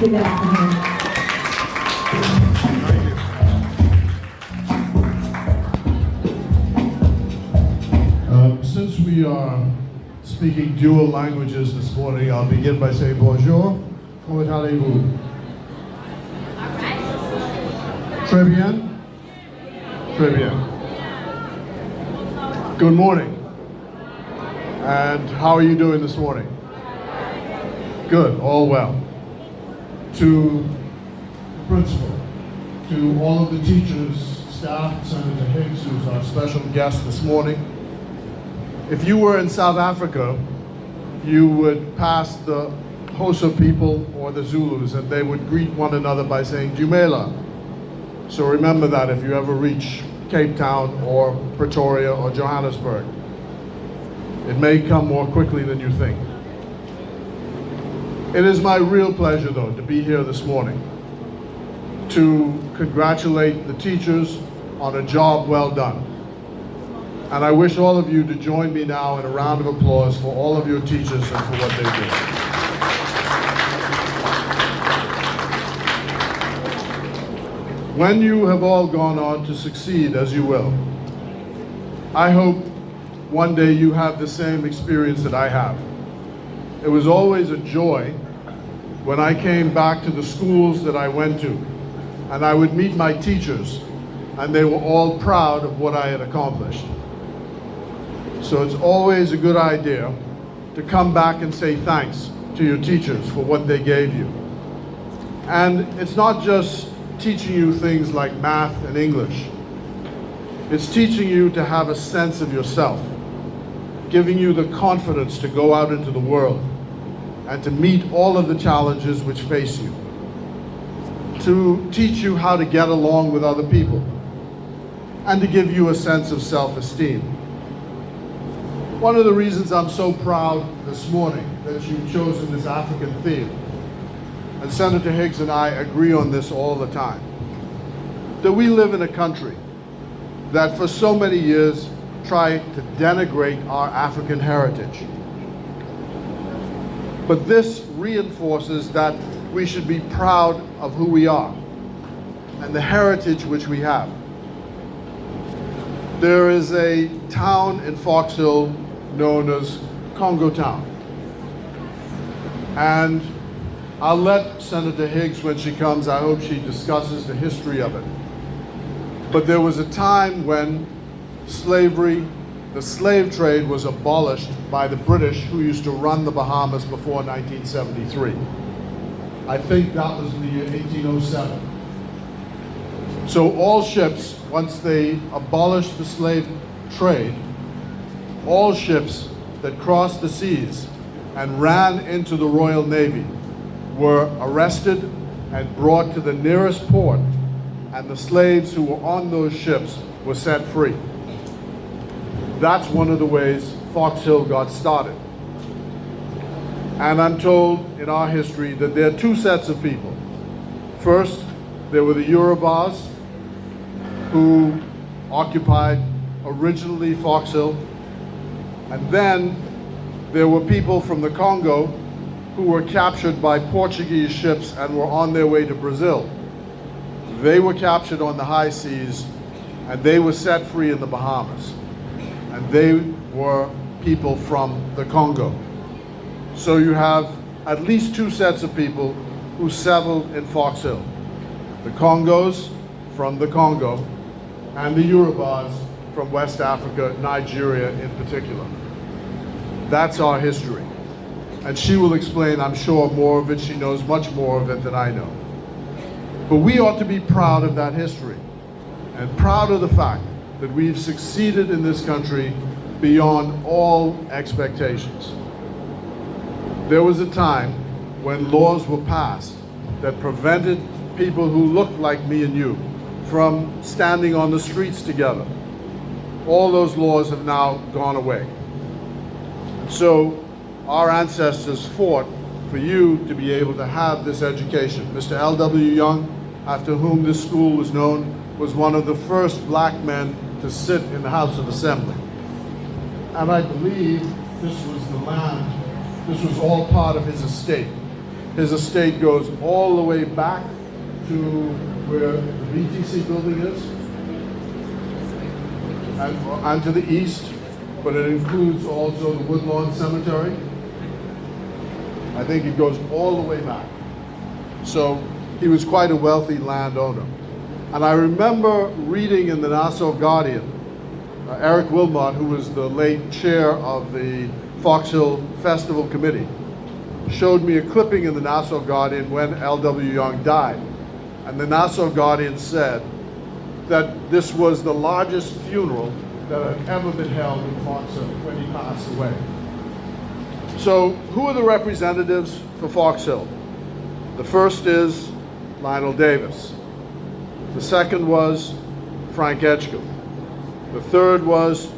Good afternoon. Since we are speaking dual languages this morning, I'll begin by saying bonjour. Comment allez-vous? Très bien? Très bien. Good morning. And how are you doing this morning? Good, all well. To the principal, to all of the teachers, staff, Senator Higgs, who's our special guest this morning. If you were in South Africa, you would pass the Xhosa people or the Zulus, and they would greet one another by saying Dumela. So remember that if you ever reach Cape Town or Pretoria or Johannesburg. It may come more quickly than you think. It is my real pleasure, though, to be here this morning to congratulate the teachers on a job well done. And I wish all of you to join me now in a round of applause for all of your teachers and for what they do. When you have all gone on to succeed, as you will, I hope one day you have the same experience that I have. It was always a joy when I came back to the schools that I went to, and I would meet my teachers, and they were all proud of what I had accomplished. So it's always a good idea to come back and say thanks to your teachers for what they gave you. And it's not just teaching you things like math and English. It's teaching you to have a sense of yourself, giving you the confidence to go out into the world and to meet all of the challenges which face you, to teach you how to get along with other people, and to give you a sense of self-esteem. One of the reasons I'm so proud this morning that you've chosen this African theme, and Senator Higgs and I agree on this all the time, that we live in a country that for so many years tried to denigrate our African heritage. But this reinforces that we should be proud of who we are and the heritage which we have. There is a town in Fox Hill known as Congo Town. And I'll let Senator Higgs, when she comes, I hope she discusses the history of it. But there was a time when slavery, the slave trade was abolished by the British who used to run the Bahamas before 1973. I think that was in the year 1807. So all ships, once they abolished the slave trade, all ships that crossed the seas and ran into the Royal Navy were arrested and brought to the nearest port, and the slaves who were on those ships were set free. That's one of the ways Fox Hill got started. And I'm told in our history that there are two sets of people. First, there were the Yorubas, who occupied originally Fox Hill. And then there were people from the Congo who were captured by Portuguese ships and were on their way to Brazil. They were captured on the high seas and they were set free in the Bahamas. And they were people from the Congo. So you have at least two sets of people who settled in Fox Hill. The Congos from the Congo and the Yorubas from West Africa, Nigeria in particular. That's our history. And she will explain, I'm sure, more of it. She knows much more of it than I know. But we ought to be proud of that history and proud of the fact that we've succeeded in this country beyond all expectations. There was a time when laws were passed that prevented people who looked like me and you from standing on the streets together. All those laws have now gone away. So our ancestors fought for you to be able to have this education. Mr. L.W. Young, after whom this school was known, was one of the first black men to sit in the House of Assembly. And I believe this was the land, this was all part of his estate. His estate goes all the way back to where the BTC building is, and to the east, but it includes also the Woodlawn Cemetery. I think it goes all the way back. So he was quite a wealthy landowner. And I remember reading in the Nassau Guardian, Eric Wilmot, who was the late chair of the Fox Hill Festival Committee, showed me a clipping in the Nassau Guardian when L.W. Young died. And the Nassau Guardian said that this was the largest funeral that had ever been held in Fox Hill when he passed away. So who are the representatives for Fox Hill? The first is Lionel Davis. The second was Frank Edgecombe. The third was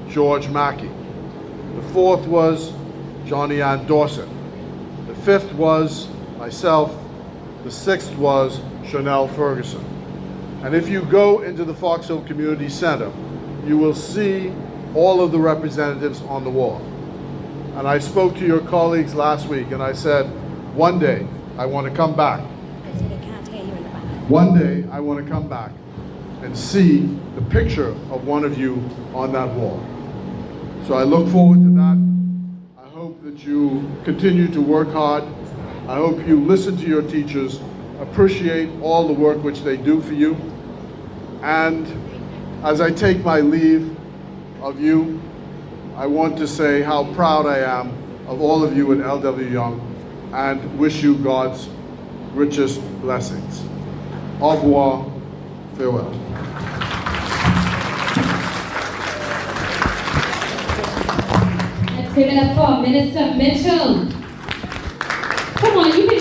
George Mackey. The fourth was Johnny Ann Dorset. The fifth was myself. The sixth was Chanel Ferguson. And if you go into the Fox Hill Community Center, you will see all of the representatives on the wall. And I spoke to your colleagues last week and I said, one day I want to come back. One day I want to come back and see the picture of one of you on that wall. So I look forward to that. I hope that you continue to work hard. I hope you listen to your teachers, appreciate all the work which they do for you. And as I take my leave of you, I want to say how proud I am of all of you at L.W. Young and wish you God's richest blessings. Au revoir, farewell. Let's give it up for Minister Mitchell. Come on, you can